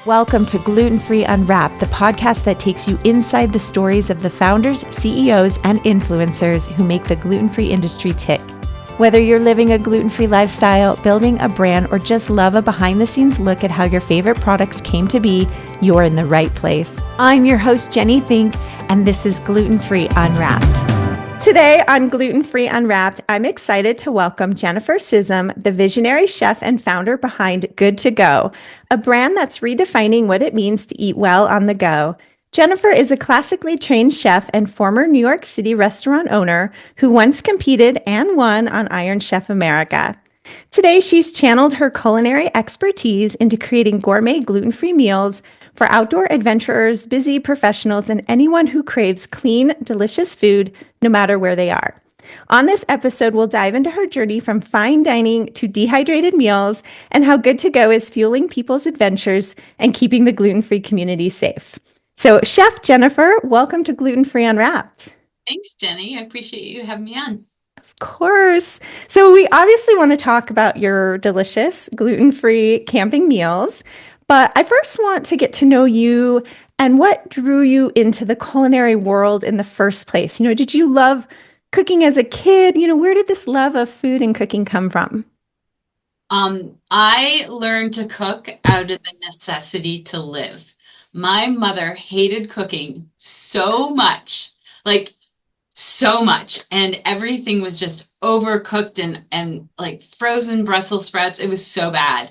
Welcome to Gluten-free Unwrapped, the podcast that takes you inside the stories of the founders, CEOs, and influencers who make the gluten-free industry tick. Whether you're living a gluten-free lifestyle, building a brand, or just love a behind-the-scenes look at how your favorite products came to be, you're in the right place. I'm your host, Jenny Fink, and this is Gluten-free Unwrapped. Today on Gluten-free Unwrapped, I'm excited to welcome Jennifer Scism, the visionary chef and founder behind Good to Go, a brand that's redefining what it means to eat well on the go. Jennifer is a classically trained chef and former New York City restaurant owner who once competed and won on Iron Chef America. Today, she's channeled her culinary expertise into creating gourmet gluten-free meals for outdoor adventurers, busy professionals, and anyone who craves clean, delicious food, no matter where they are. On this episode, we'll dive into her journey from fine dining to dehydrated meals and how Good to Go is fueling people's adventures and keeping the gluten-free community safe. So, Chef Jennifer, welcome to Gluten-free Unwrapped. Thanks, Jenny. I appreciate you having me on. Of course. So we obviously want to talk about your delicious gluten-free camping meals, but I first want to get to know you and what drew you into the culinary world in the first place. Did you love cooking as a kid? Where did this love of food and cooking come from? I learned to cook out of the necessity to live. My mother hated cooking so much, and everything was just overcooked and like frozen Brussels sprouts. It was so bad.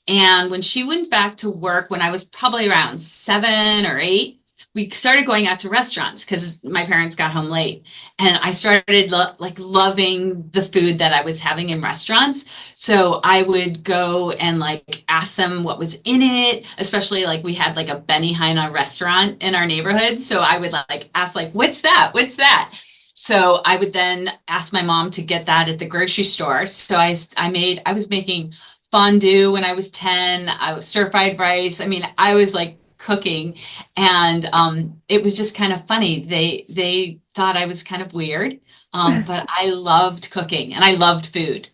And when she went back to work, when I was probably around 7 or 8, we started going out to restaurants because my parents got home late, and I started loving the food that I was having in restaurants. So I would go and ask them what was in it, especially we had a Benihana restaurant in our neighborhood. So I would ask what's that? What's that? So I would then ask my mom to get that at the grocery store. So I was making fondue when I was 10. I was stir-fried rice. I was cooking, and it was just kind of funny. They thought I was kind of weird, but I loved cooking and I loved food.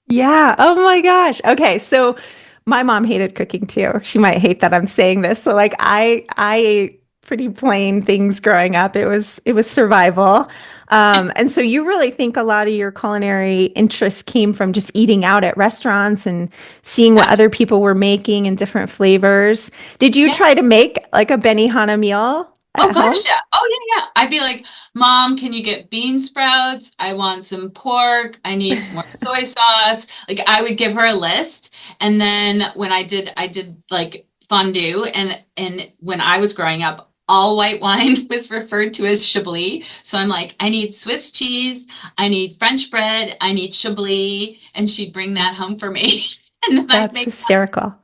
Yeah. Oh my gosh. Okay. So my mom hated cooking too. She might hate that I'm saying this. So I ate pretty plain things growing up. It was survival. And so you really think a lot of your culinary interests came from just eating out at restaurants and seeing what other people were making in different flavors. Did you try to make a Benihana meal Oh at gosh, home? yeah. Oh yeah, yeah. I'd be like, Mom, can you get bean sprouts? I want some pork. I need some more soy sauce. I would give her a list. And then when I did fondue, and when I was growing up, all white wine was referred to as Chablis. So I'm like, I need Swiss cheese, I need French bread, I need Chablis, and she'd bring that home for me. And then I'd That's make hysterical.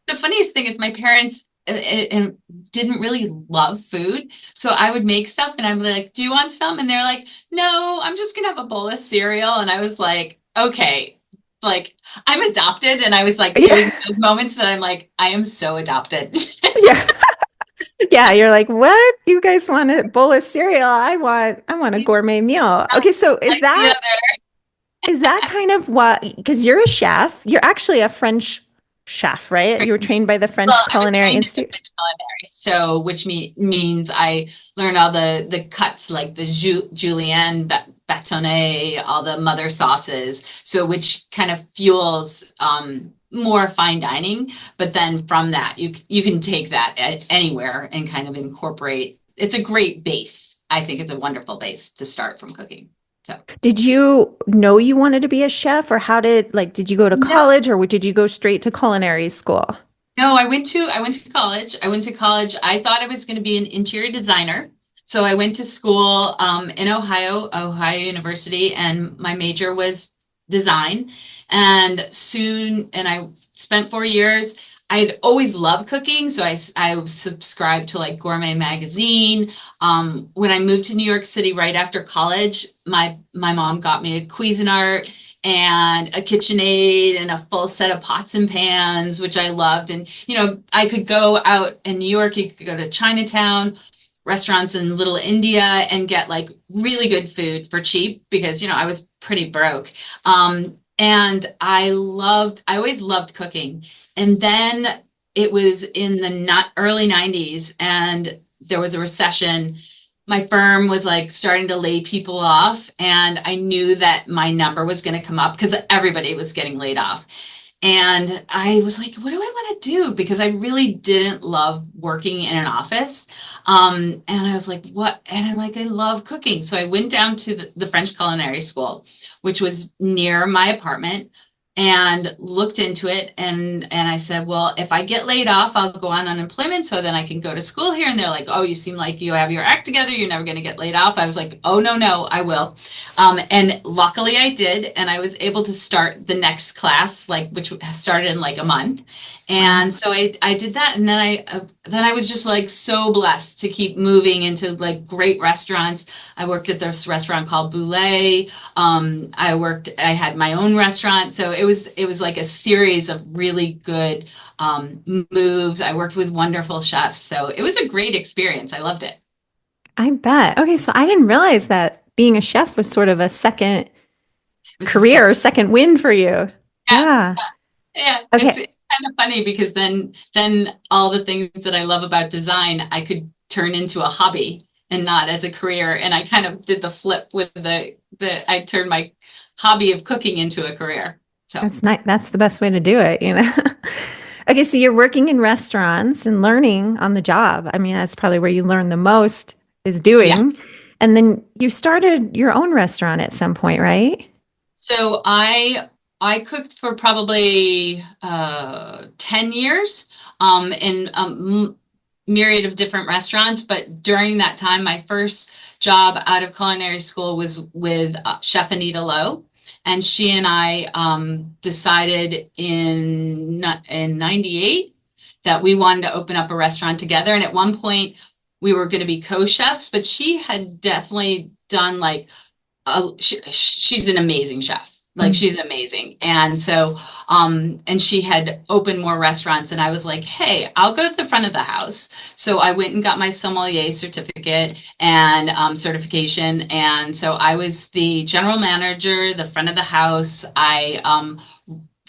the funniest thing is my parents didn't really love food. So I would make stuff and I'd be like, do you want some? And they're like, no, I'm just going to have a bowl of cereal. And I was like, okay, I'm adopted. And I was having Yeah. those moments that I'm like, I am so adopted. Yeah. Yeah. You're like, what? You guys want a bowl of cereal? I want a gourmet meal. Okay. So is Like the that other. Is that kind of what, because you're a chef, you're actually a French chef, right? You were trained by the Well, French I was Culinary trained at the Institute. French Culinary, so which means I learned all the cuts like the julienne, bâtonnet, all the mother sauces. So which kind of fuels more fine dining. But then from that, you can take that anywhere and kind of incorporate. It's a great base. I think it's a wonderful base to start from cooking. So. Did you know you wanted to be a chef, or did you go to No, college, or did you go straight to culinary school? No, I went to college. I went to college. I thought I was going to be an interior designer. So I went to school in Ohio University, and my major was design. And I spent 4 years. I'd always loved cooking, so I subscribed to Gourmet Magazine. When I moved to New York City right after college, my mom got me a Cuisinart and a KitchenAid and a full set of pots and pans, which I loved. And, I could go out in New York, you could go to Chinatown, restaurants in Little India, and get really good food for cheap because, I was pretty broke. And I always loved cooking. And then it was in the not early 90s and there was a recession. My firm was like starting to lay people off, and I knew that my number was going to come up because everybody was getting laid off. And I was like, what do I want to do? Because I really didn't love working in an office. And I was like, what? And I'm like, I love cooking. So I went down to the French Culinary School, which was near my apartment, and looked into it. And I said, well, if I get laid off, I'll go on unemployment so then I can go to school here. And they're like, oh, you seem like you have your act together. You're never going to get laid off. I was like, oh, no, no, I will. And luckily I did, and I was able to start the next class, like which started in like a month. And so I did that, and then I was just like so blessed to keep moving into like great restaurants. I worked at this restaurant called Boulay. I had my own restaurant, so it was like a series of really good moves. I worked with wonderful chefs, so it was a great experience. I loved it. I bet. Okay, so I didn't realize that being a chef was sort of a second It was the career second. or second win for you. Yeah. Yeah. Yeah, it's Okay. kind of funny because then all the things that I love about design I could turn into a hobby and not as a career. And I kind of did the flip with the I turned my hobby of cooking into a career. So That's nice. That's the best way to do it, you know? Okay, so you're working in restaurants and learning on the job. I mean, that's probably where you learn the most is yeah. doing. And then you started your own restaurant at some point, right? So I cooked for probably 10 years in myriad of different restaurants, but during that time my first job out of culinary school was with Chef Anita Lowe, and she and I decided in 98 that we wanted to open up a restaurant together. And at one point we were going to be co-chefs, but she had definitely done like she's an amazing chef. Like Mm. she's amazing. And so, and she had opened more restaurants, and I was like, hey, I'll go to the front of the house. So I went and got my sommelier certificate and certification. And so I was the general manager, the front of the house. I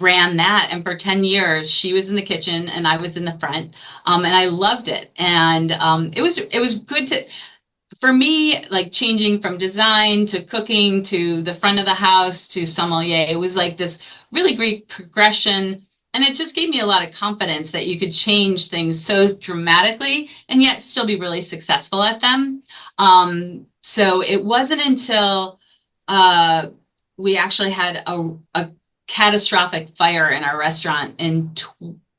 ran that, and for 10 years she was in the kitchen and I was in the front, and I loved it. And it was good to, for me, like changing from design to cooking to the front of the house to sommelier, it was like this really great progression. And it just gave me a lot of confidence that you could change things so dramatically and yet still be really successful at them. So it wasn't until uh, we actually had a catastrophic fire in our restaurant in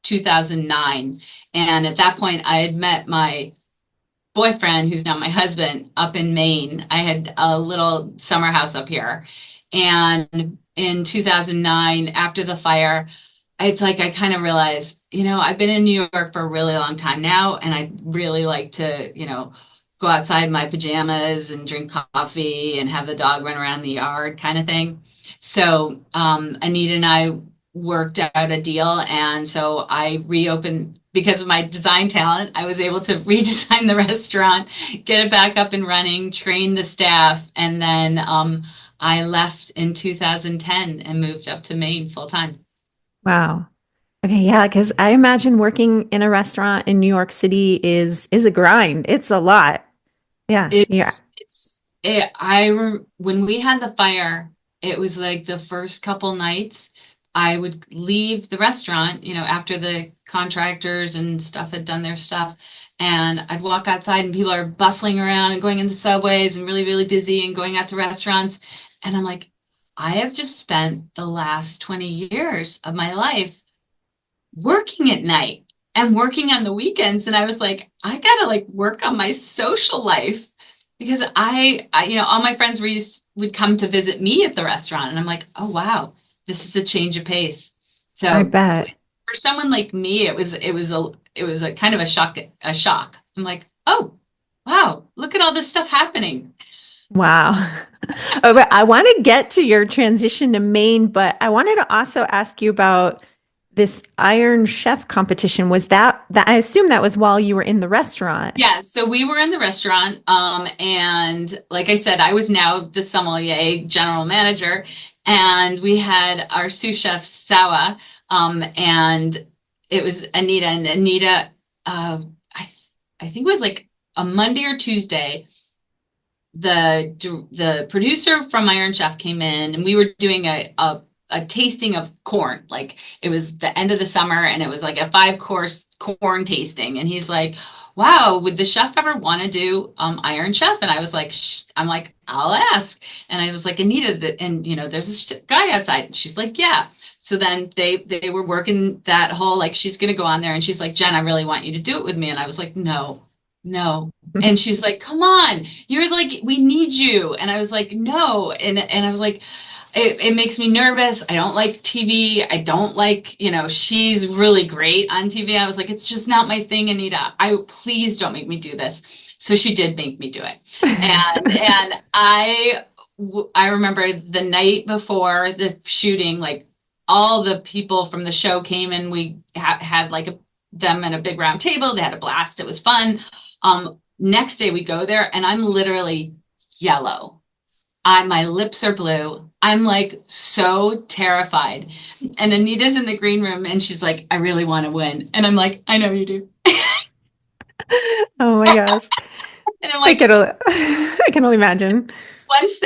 2009. And at that point, I had met my boyfriend, who's now my husband, up in Maine. I had a little summer house up here. And in 2009, after the fire, it's like I kind of realized, I've been in New York for a really long time now, and I really like to, go outside in my pajamas and drink coffee and have the dog run around the yard kind of thing. So Anita and I worked out a deal, and so I reopened because of my design talent. I was able to redesign the restaurant, get it back up and running, train the staff, and then I left in 2010 and moved up to Maine full time. Wow. Okay, yeah, because I imagine working in a restaurant in New York City is a grind. It's a lot. Yeah, yeah. When we had the fire, it was like the first couple nights I would leave the restaurant, after the contractors and stuff had done their stuff. And I'd walk outside and people are bustling around and going in the subways and really, really busy and going out to restaurants. And I'm like, I have just spent the last 20 years of my life working at night and working on the weekends. And I was like, I gotta like work on my social life because all my friends would come to visit me at the restaurant, and I'm like, oh wow, this is a change of pace. I So bet. for someone like me, it was a kind of a shock. I'm like, oh wow, look at all this stuff happening. Wow. Okay, I want to get to your transition to Maine, but I wanted to also ask you about this Iron Chef competition. Was that I assume that was while you were in the restaurant. Yeah, so we were in the restaurant, and like I said, I was now the sommelier general manager, and we had our sous chef Sawa, and it was Anita, and Anita, I think it was like a Monday or Tuesday. The producer from Iron Chef came in, and we were doing a tasting of corn. Like it was the end of the summer, and it was like a 5 course corn tasting. And he's like, "Wow, would the chef ever want to do Iron Chef?" And I was like, "I'm like, I'll ask." And I was like, "Anita, and there's this guy outside." And she's like, "Yeah." So then they were working that whole like she's gonna go on there, and she's like, "Jen, I really want you to do it with me." And I was like, "No, no." And she's like, "Come on, you're like, we need you." And I was like, "No." And I was like, it makes me nervous. I don't like TV. I don't like, she's really great on TV. I was like, it's just not my thing, Anita. Please don't make me do this. So she did make me do it. And I remember the night before the shooting, like all the people from the show came and we had like them in a big round table. They had a blast. It was fun. Next day we go there and I'm literally yellow. My lips are blue. I'm like so terrified. And Anita's in the green room and she's like, "I really want to win." And I'm like, "I know you do." Oh my gosh. And I'm like, I can only imagine. once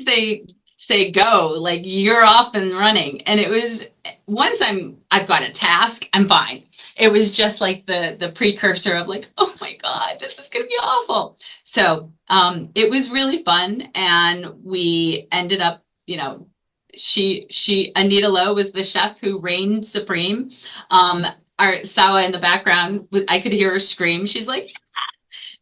they say go, like you're off and running. And it was once I've got a task, I'm fine. It was just like the precursor of like, oh my God, this is gonna be awful. So it was really fun, and we ended up, she Anita Lowe was the chef who reigned supreme. Our Sawa in the background, I could hear her scream. She's like,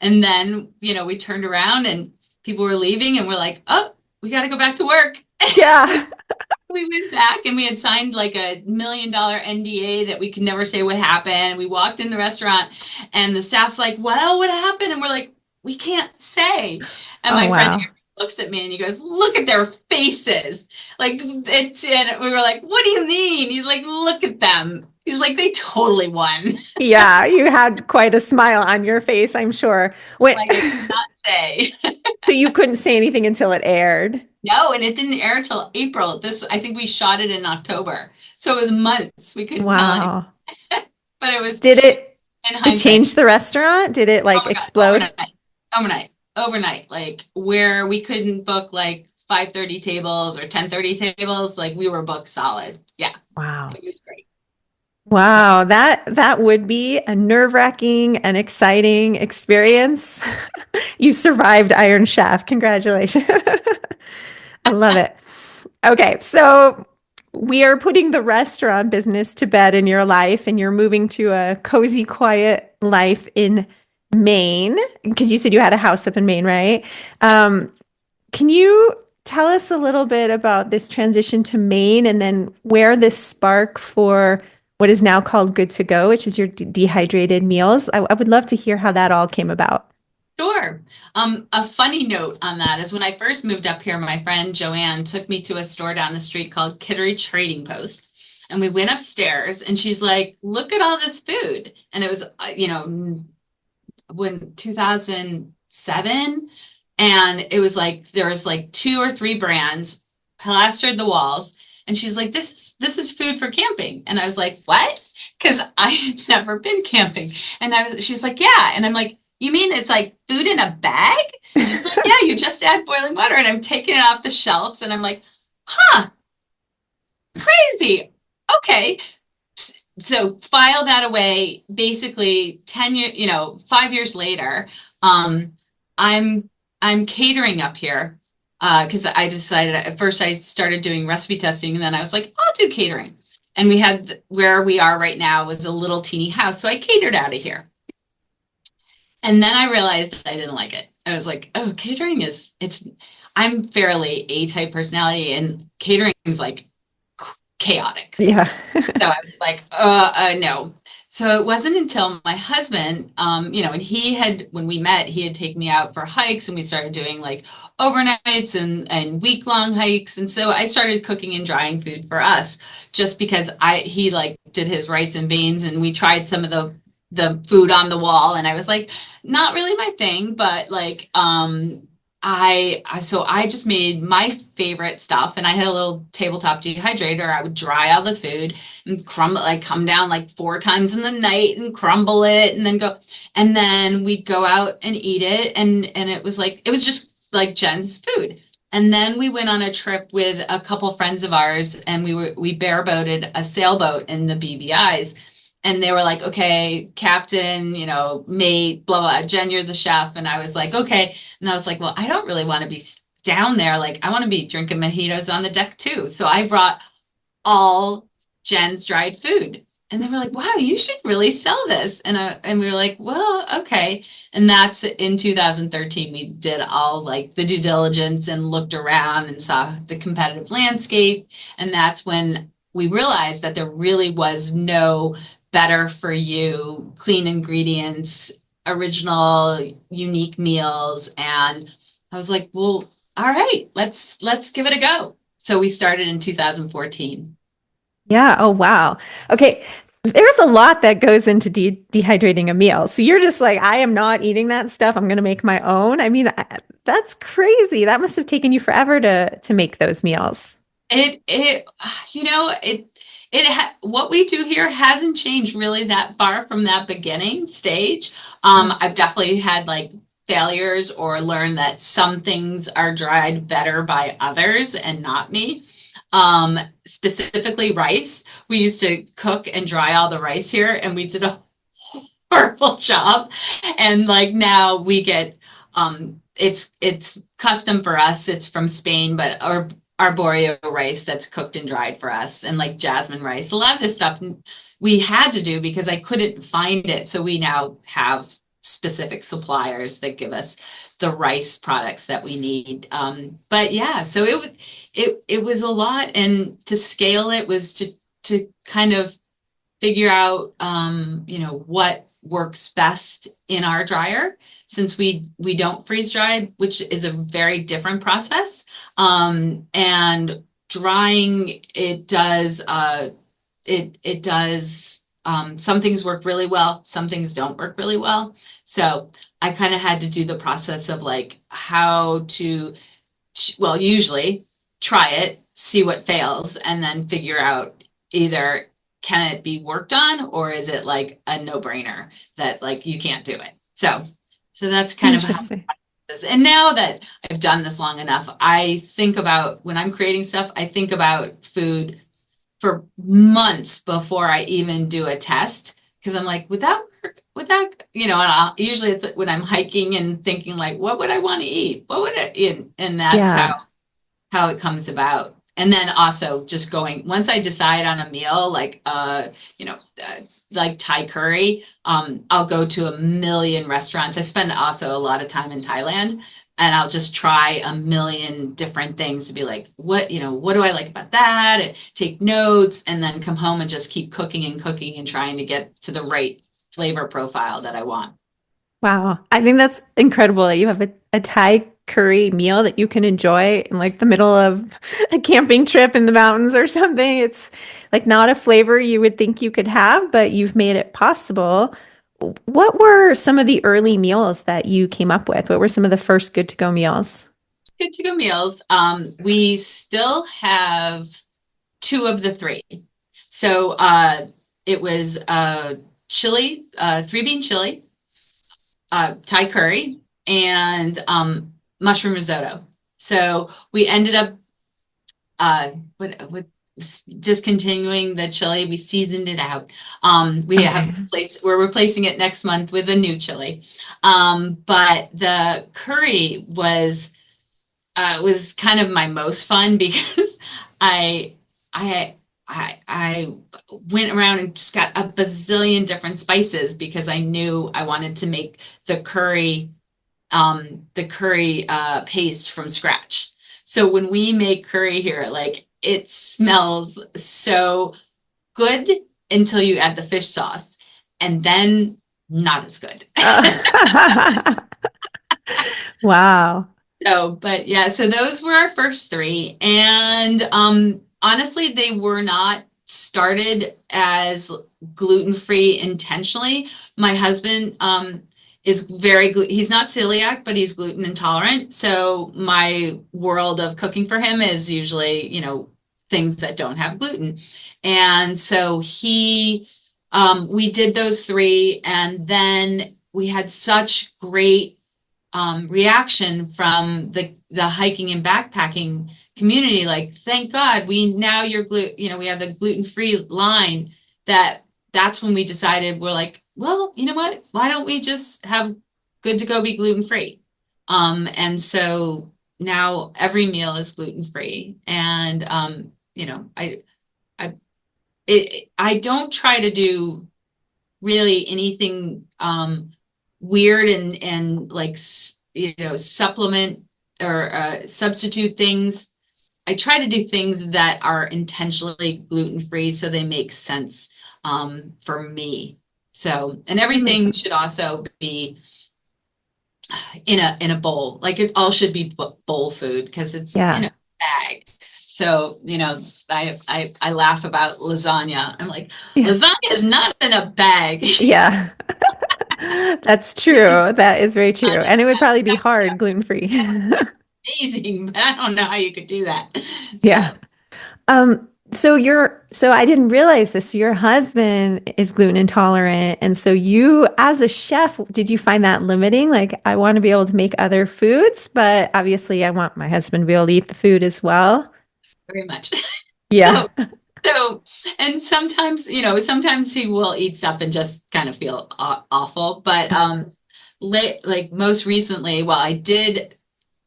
and then, we turned around and people were leaving and we're like, "Oh, we got to go back to work." Yeah. We went back and we had signed like $1 million NDA that we could never say what happened. We walked in the restaurant and the staff's like, "Well, what happened?" And we're like, "We can't say." And my friend Wow. looks at me and he goes, "Look at their faces." Like and we were like, "What do you mean?" He's like, "Look at them." He's like, "They totally won." Yeah, you had quite a smile on your face, I'm sure. When, Like I cannot say. so you couldn't say anything until it aired. No, and it didn't air till April. I think we shot it in October. So it was months. We couldn't tell anyone. Wow. But it was Did in it hindsight. change the restaurant? Did it Oh like my God, explode? overnight. Like where we couldn't book like 5:30 tables or 10:30 tables, like we were booked solid. Yeah, Wow. it was great. Yeah. Wow, that would be a nerve-wracking and exciting experience. You survived Iron Chef. Congratulations. I love it. Okay, so we are putting the restaurant business to bed in your life, and you're moving to a cozy, quiet life in Maine because you said you had a house up in Maine, right? Um, can you tell us a little bit about this transition to Maine and then where this spark for what is now called Good to Go, which is your dehydrated meals? I would love to hear how that all came about. Sure. A funny note on that is when I first moved up here, my friend Joanne took me to a store down the street called Kittery Trading Post. And we went upstairs and she's like, "Look at all this food." And it was, when 2007. And it was like, there was like 2 or 3 brands plastered the walls. And she's like, this is food for camping. And I was like, "What?" Because I had never been camping. And she's like, "Yeah." And I'm like, "You mean it's like food in a bag?" She's like, "Yeah, you just add boiling water." And I'm taking it off the shelves and I'm like, "Huh, crazy." Okay. So file that away. Basically 10 years, 5 years later, I'm I'm catering up here because I decided at first I started doing recipe testing and then I was like, I'll do catering. And we had where we are right now was a little teeny house, so I catered out of here. And then I realized I didn't like it. I was like, oh, catering it's I'm fairly A-type personality and catering is like chaotic. Yeah. So I was like, no. So it wasn't until my husband, and when we met, he had taken me out for hikes and we started doing like overnights and week-long hikes. And so I started cooking and drying food for us just because he like did his rice and beans and we tried some of the food on the wall and I was like, not really my thing, but like, I just made my favorite stuff, and I had a little tabletop dehydrator. I would dry all the food and crumble, like come down like 4 times in the night and crumble it, and then go, and then we'd go out and eat it, and it was just like Jen's food. And then we went on a trip with a couple friends of ours, and we bareboated a sailboat in the BVI's. And they were like, okay, captain, mate, blah, blah, Jen, you're the chef. And I was like, okay. And I was like, well, I don't really want to be down there. Like, I want to be drinking mojitos on the deck too. So I brought all Jen's dried food. And they were like, wow, you should really sell this. And we were like, well, okay. And that's in 2013. We did all like the due diligence and looked around and saw the competitive landscape. And that's when we realized that there really was no better for you, clean ingredients, original, unique meals. And I was like, well, all right, let's give it a go. So we started in 2014. Yeah. Oh, wow. Okay. There's a lot that goes into dehydrating a meal. So you're just like, I am not eating that stuff. I'm going to make my own. I mean, that's crazy. That must have taken you forever to make those meals. It you know what we do here hasn't changed really that far from that beginning stage. I've definitely had like failures or learned that some things are dried better by others and not me. Specifically rice. We used to cook and dry all the rice here, and we did a horrible job. And like now we get it's custom for us. It's from Spain, but our arborio rice that's cooked and dried for us, and like jasmine rice. A lot of this stuff we had to do because I couldn't find it. So we now have specific suppliers that give us the rice products that we need. But yeah, so it was a lot, and to scale it was to kind of figure out what works best in our dryer, since we don't freeze dry, which is a very different process. And drying, it does some things work really well, some things don't work really well. So I kind of had to do the process of like how to, well, usually try it, see what fails, and then figure out either can it be worked on, or is it like a no-brainer that like you can't do it. So that's kind of how Interesting. it is. And now that I've done this long enough, I think about when I'm creating stuff, I think about food for months before I even do a test, because I'm like, would that work? Would that, and usually it's when I'm hiking and thinking like, what would I want to eat? What would it, and that's Yeah. how it comes about. And then also just going, once I decide on a meal, like, like Thai curry, I'll go to a million restaurants. I spend also a lot of time in Thailand, and I'll just try a million different things to be like, what do I like about that? And take notes, and then come home and just keep cooking and cooking and trying to get to the right flavor profile that I want. Wow. I think that's incredible that you have a Thai curry meal that you can enjoy in like the middle of a camping trip in the mountains or something. It's like not a flavor you would think you could have, but you've made it possible. What were some of the early meals that you came up with? What were some of the first good to go meals? Good to go meals. We still have two of the three. So it was chili, three bean chili, Thai curry, and mushroom risotto. So we ended up with discontinuing the chili. We seasoned it out. We Okay. have we're replacing it next month with a new chili. But the curry was kind of my most fun because I I I went around and just got a bazillion different spices because I knew I wanted to make the curry paste from scratch. So when we make curry here, like it smells so good until you add the fish sauce, and then not as good. Wow. So, but yeah, so those were our first three. And honestly, they were not started as gluten-free intentionally. My husband is he's not celiac, but he's gluten intolerant. So my world of cooking for him is usually, things that don't have gluten. And so we did those three, and then we had such great reaction from the hiking and backpacking community. Like, thank God we have the gluten-free line. That's when we decided, we're like, well, you know what? Why don't we just have Good to Go be gluten-free? And so now every meal is gluten-free. And I I don't try to do really anything weird and like supplement or substitute things. I try to do things that are intentionally gluten free so they make sense for me. So, and That makes everything sense. should also be in a bowl. Like, it all should be bowl food, because it's in Yeah. a bag. So, I laugh about lasagna. I'm like, Yeah. lasagna is not in a bag. Yeah. That's true. That is very true. And it would probably be hard gluten free. Amazing, but I don't know how you could do that. Yeah. So So I didn't realize this. So your husband is gluten intolerant. And so you, as a chef, did you find that limiting? Like, I want to be able to make other foods, but obviously I want my husband to be able to eat the food as well. very much. Yeah. So, so, and sometimes he will eat stuff and just kind of feel awful. But like most recently, well, I did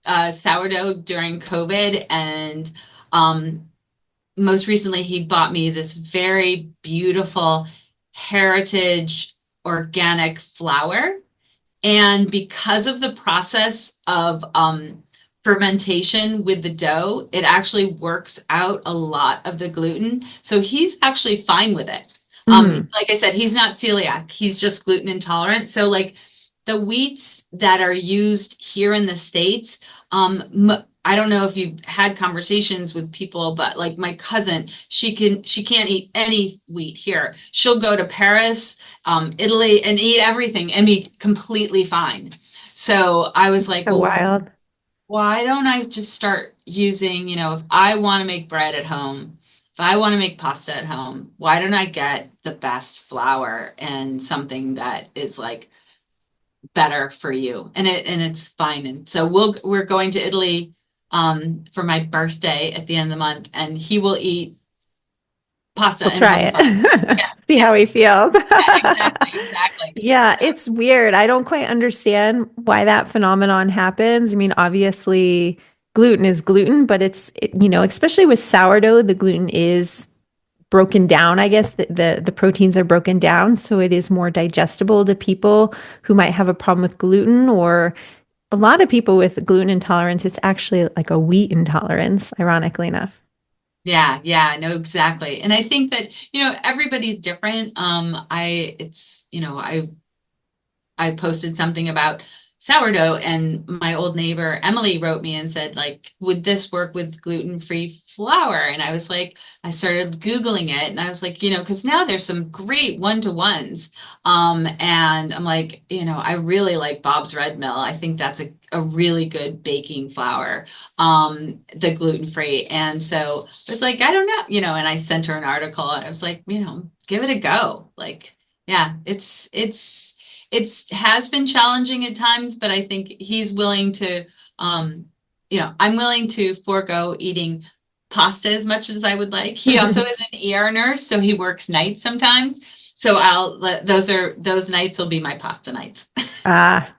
sourdough during COVID, and um, most recently he bought me this very beautiful heritage organic flour. And because of the process of fermentation with the dough, it actually works out a lot of the gluten. So he's actually fine with it. Mhm. Like I said, he's not celiac. He's just gluten intolerant. So, like, the wheats that are used here in the States, I don't know if you've had conversations with people, but like my cousin, she can't eat any wheat here. She'll go to Paris, Italy, and eat everything and be completely fine. So I was like, So well, wild. why don't I just start using, if I want to make bread at home, if I want to make pasta at home, why don't I get the best flour and something that is like better for you, and it's fine. And so we're going to Italy for my birthday at the end of the month, and he will eat pasta We'll and try have fun. it. Yeah, See yeah, how he feels. yeah, exactly. Yeah, So it's weird. I don't quite understand why that phenomenon happens. I mean, obviously, gluten is gluten, but especially with sourdough, the gluten is broken down. I guess the proteins are broken down, so it is more digestible to people who might have a problem with gluten, or a lot of people with gluten intolerance. It's actually like a wheat intolerance, ironically enough. yeah, yeah, no, exactly. And I think that, everybody's different. I posted something about sourdough, and my old neighbor Emily wrote me and said, like, would this work with gluten-free flour? And I was like, I started Googling it, and I was like, because now there's some great one-to-ones. And I'm like, I really like Bob's Red Mill. I think that's a really good baking flour, the gluten-free. And so I was like, I don't know, and I sent her an article, and I was like, give it a go. Like, yeah, it's has been challenging at times, but I think he's willing to, I'm willing to forego eating pasta as much as I would like. He also is an ER nurse, so he works nights sometimes. So I'll let those nights will be my pasta nights. Ah,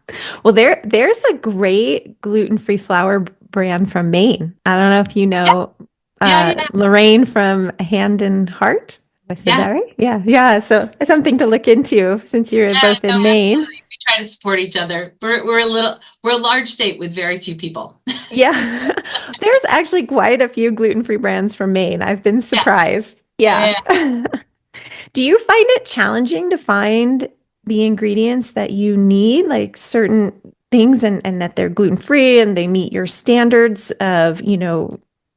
well, there's a great gluten-free flour brand from Maine. I don't know if you Yeah, know yeah, yeah, Lorraine from Hand and Heart. Have I said that yeah. right? Yeah, yeah. So something to look into since you're Yeah, both no, in Maine. absolutely. We try to support each other. We're a large state with very few people. Yeah, there's actually quite a few gluten-free brands from Maine. I've been Yeah, surprised. yeah, Yeah. yeah. Do you find it challenging to find the ingredients that you need, like certain things, and that they're gluten-free and they meet your standards of,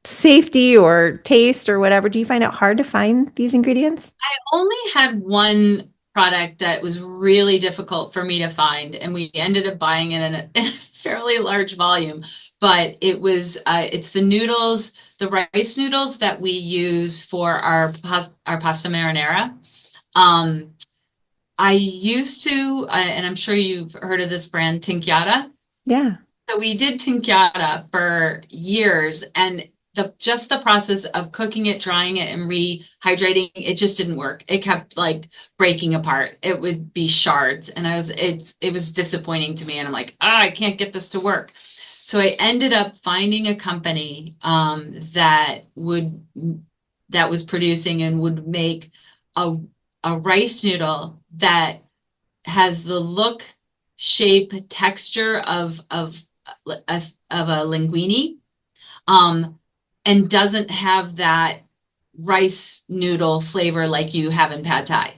safety or taste or whatever? Do you find it hard to find these ingredients? I only had one. product that was really difficult for me to find, and we ended up buying it in in a fairly large volume. But it's the noodles, the rice noodles that we use for our pasta marinara. Um, I used to, and I'm sure you've heard of this brand, Tinkyata. Yeah. So we did tinkyata for years, and the process of cooking it, drying it, and rehydrating, it just didn't work. It kept like breaking apart. It would be shards, and it was disappointing to me. And I'm like, I can't get this to work. So I ended up finding a company that was producing and would make a a rice noodle that has the look, shape, texture of a linguine, um, and doesn't have that rice noodle flavor like you have in pad thai.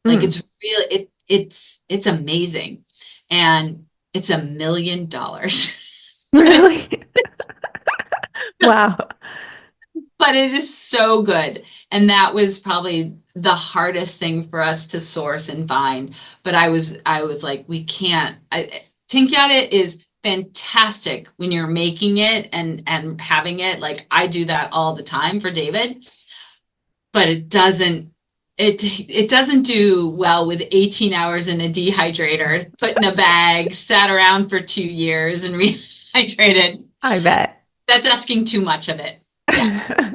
Like Mm. it's really it's amazing, and it's $1 million. Really? Wow. But it is so good. And that was probably the hardest thing for us to source and find. But I was like, we can't. Tinkyata is fantastic when you're making it and having it. Like I do that all the time for David, but it doesn't do well with 18 hours in a dehydrator, put in a bag, sat around for 2 years and rehydrated. I bet. That's asking too much of it. Yeah.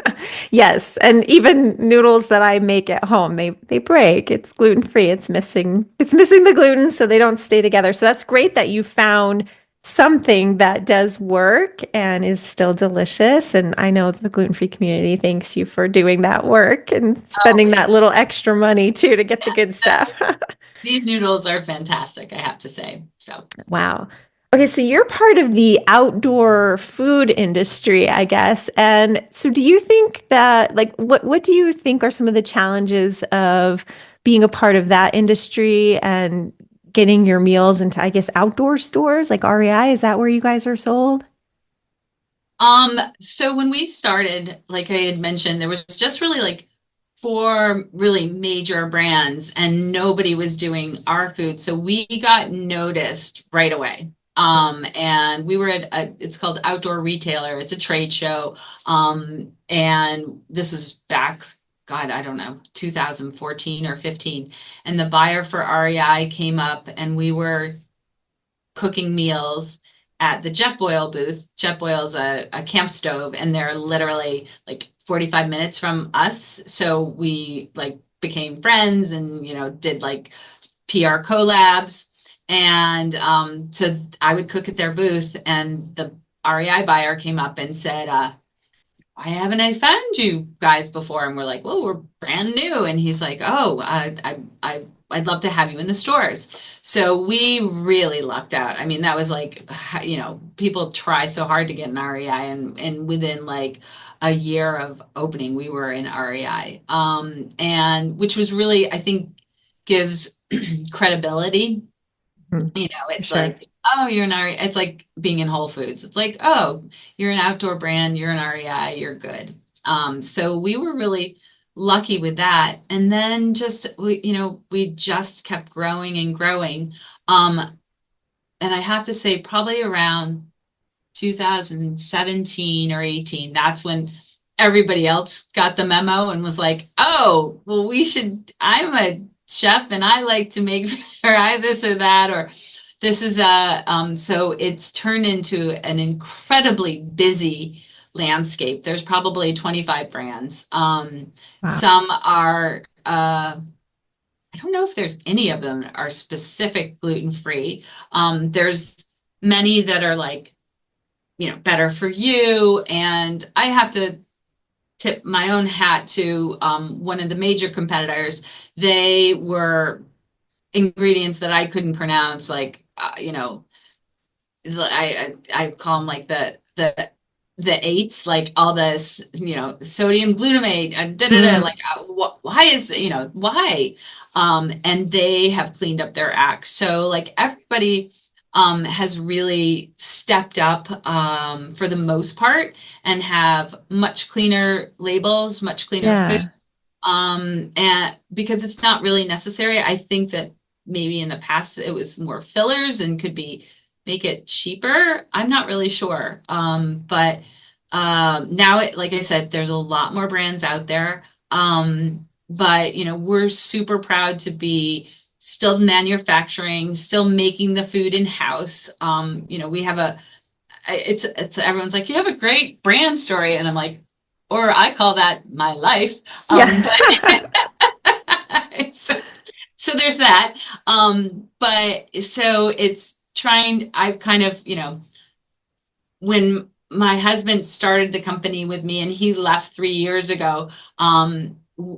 Yes, and even noodles that I make at home, they break. It's gluten free. It's missing the gluten, so they don't stay together. So that's great that you found something that does work and is still delicious. And I know the gluten free community thanks you for doing that work and Oh, spending that little extra money too to get the good stuff. these noodles are fantastic, I have to say. So, Wow. Okay, so you're part of the outdoor food industry, I guess. And so do you think that like what do you think are some of the challenges of being a part of that industry and getting your meals into, I guess, outdoor stores like REI? Is that where you guys are sold? so when we started, like I had mentioned, there was just really like four really major brands, and nobody was doing our food. So we got noticed right away. And we were it's called Outdoor Retailer. It's a trade show. And this is back, God, I don't know, 2014 or 15. And the buyer for REI came up, and we were cooking meals at the Jetboil booth. Jetboil is a camp stove, and they're literally like 45 minutes from us. So we like became friends and, did like PR collabs. And so I would cook at their booth, and the REI buyer came up and said, why haven't I found you guys before? And we're like, well, we're brand new. And he's like, oh, I'd love to have you in the stores. So we really lucked out. I mean, that was like, people try so hard to get an REI, and within like a year of opening, we were in REI. And which was really, I think, gives credibility. Mhm. For It's sure. like, oh, you're an REI. It's like being in Whole Foods. It's like, oh, you're an outdoor brand, you're an REI, you're good. So we were really lucky with that. And then we just kept growing and growing. And I have to say, probably around 2017 or 18, that's when everybody else got the memo and was like, oh, well, I'm a chef and I like to make or I this or that, or this is so it's turned into an incredibly busy landscape. There's probably 25 brands. Wow. Some are, I don't know if there's any of them that are specific gluten-free. There's many that are like, better for you. And I have to tip my own hat to one of the major competitors. They were ingredients that I couldn't pronounce, like I call them like the eights, like all this, sodium glutamate, da, da, da, Mm, like why is why? And they have cleaned up their act. So like everybody has really stepped up for the most part and have much cleaner labels, much cleaner food. yeah. And because it's not really necessary. I think that maybe in the past it was more fillers and could be make it cheaper. I'm not really sure. But now like I said, there's a lot more brands out there. But we're super proud to be still manufacturing, still making the food in house. We have it's everyone's like, you have a great brand story, and I'm like, or I call that my life. Yeah. But so, so there's that. But so it's trying. I've kind of, when my husband started the company with me and he left 3 years ago,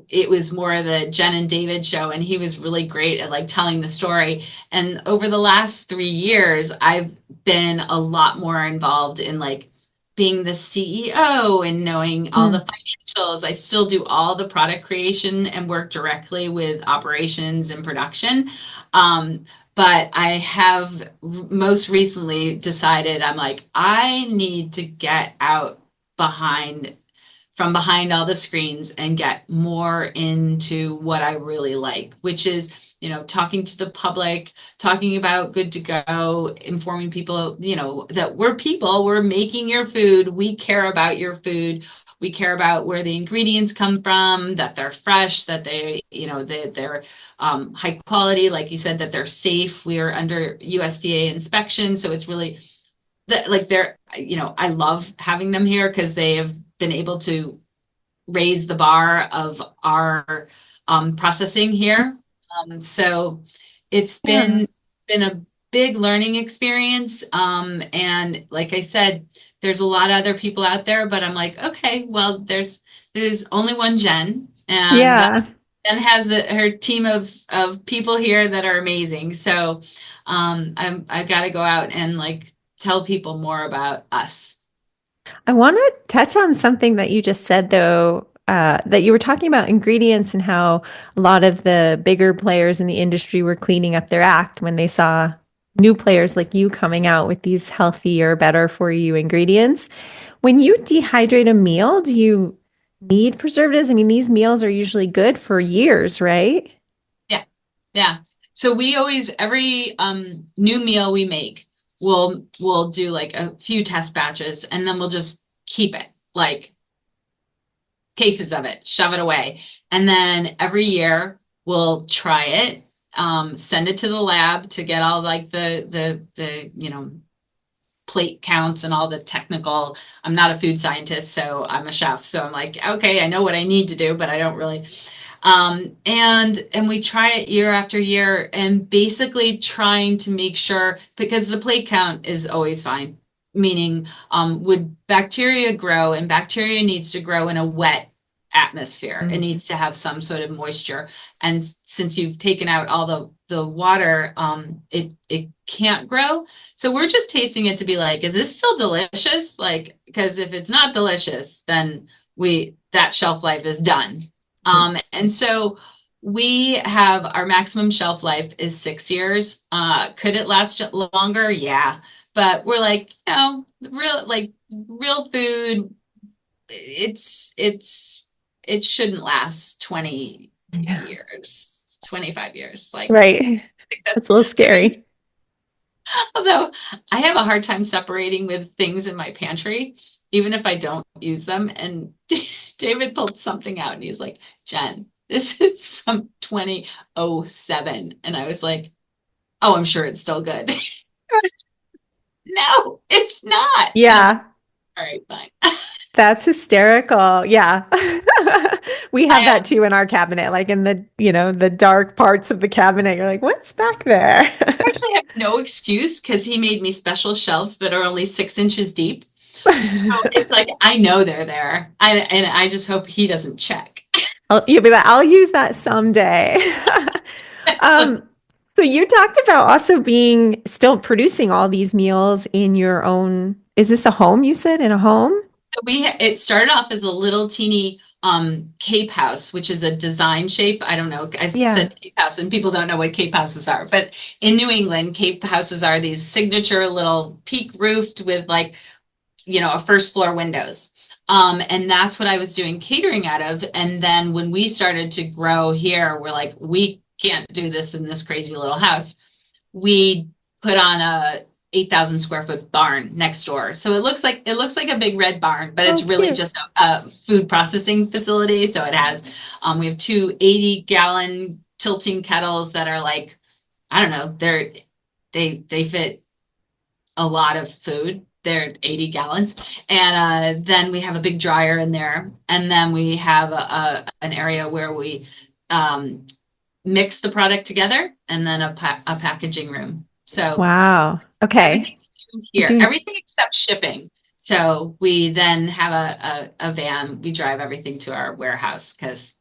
it was more of the Jen and David show, and he was really great at like telling the story. And over the last 3 years, I've been a lot more involved in like being the CEO and knowing all the Mm. financials. I still do all the product creation and work directly with operations and production. Um, but I have most recently decided I'm like, I need to get out behind from behind all the screens and get more into what I really like, which is, talking to the public, talking about good to go, informing people, that we're people, we're making your food, we care about your food. We care about where the ingredients come from, that they're fresh, that they're high quality, like you said, that they're safe. We are under USDA inspection, so it's really that like they're, I love having them here because they have been able to raise the bar of our processing here. So it's Yeah. been a big learning experience. And like I said, there's a lot of other people out there, but I'm like, okay, well, there's only one Jen, and Yeah. Jen has her team of people here that are amazing. So I've got to go out and like tell people more about us. I want to touch on something that you just said, though, that you were talking about ingredients and how a lot of the bigger players in the industry were cleaning up their act when they saw new players like you coming out with these healthier, better for you ingredients. When you dehydrate a meal, do you need preservatives? I mean, these meals are usually good for years, right? Yeah. Yeah. So we always every new meal we make, we'll do like a few test batches and then we'll just keep it like cases of it, shove it away. And then every year we'll try it, send it to the lab to get all like the plate counts and all the technical. I'm not a food scientist, so I'm a chef. So I'm like, okay, I know what I need to do, but I don't really. And we try it year after year, and basically trying to make sure because the plate count is always fine. Meaning, would bacteria grow, and bacteria needs to grow in a wet atmosphere. It Mm. needs to have some sort of moisture. And since you've taken out all the water, it can't grow. So we're just tasting it to be like, is this still delicious? Like, because if it's not delicious, then we that shelf life is done. And so we have our maximum shelf life is 6 years. Could it last longer? Yeah. But we're like, real food, it shouldn't last 20 Yeah. years, 25 years. Like Right. That's a little scary. although I have a hard time separating with things in my pantry, even if I don't use them. And David pulled something out and he's like, Jen, this is from 2007. And I was like, oh, I'm sure it's still good. No, it's not. And I'm Yeah. all right, fine. That's hysterical. Yeah. We have I that too in our cabinet, like in the dark parts of the cabinet. You're like, what's back there? actually have no excuse because he made me special shelves that are only 6 inches deep. So it's like I know they're there. And I just hope he doesn't check. You'll be like, I'll use that someday. Um, so you talked about also being still producing all these meals in your own, is this a home you said in a home? So it started off as a little teeny cape house, which is a design shape. I don't know. I've Yeah. said cape house, and people don't know what cape houses are. But in New England, cape houses are these signature little peak roofed with like a first floor windows. And that's what I was doing catering out of. And then when we started to grow here, we're like, we can't do this in this crazy little house. We put on a 8,000 square foot barn next door. So it looks like a big red barn, but Oh, it's really cute. just a food processing facility. So it has we have two 80-gallon tilting kettles that are like, I don't know, they fit a lot of food. They're 80 gallons. And then we have a big dryer in there. And then we have an area where we um, mix the product together, and then a packaging room. So Wow. Okay. everything we do You're here, doing, everything except shipping. So we then have a van. We drive everything to our warehouse because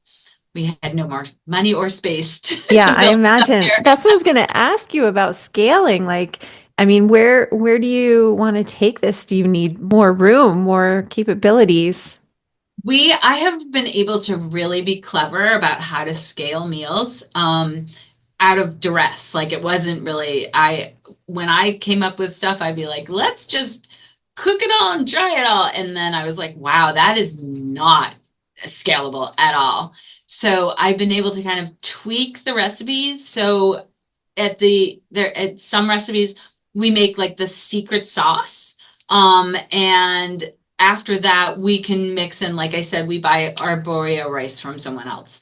we had no more money or space yeah, to I build up imagine here. that's what I was going to ask you about scaling. Like, I mean, where do you want to take this? Do you need more room, more capabilities? I have been able to really be clever about how to scale meals out of duress. Like it wasn't really, when I came up with stuff, I'd be like, let's just cook it all and dry it all. And then I was like, wow, that is not scalable at all. So I've been able to kind of tweak the recipes. So at some recipes, we make like the secret sauce. And after that, we can mix in, like I said, we buy arborio rice from someone else.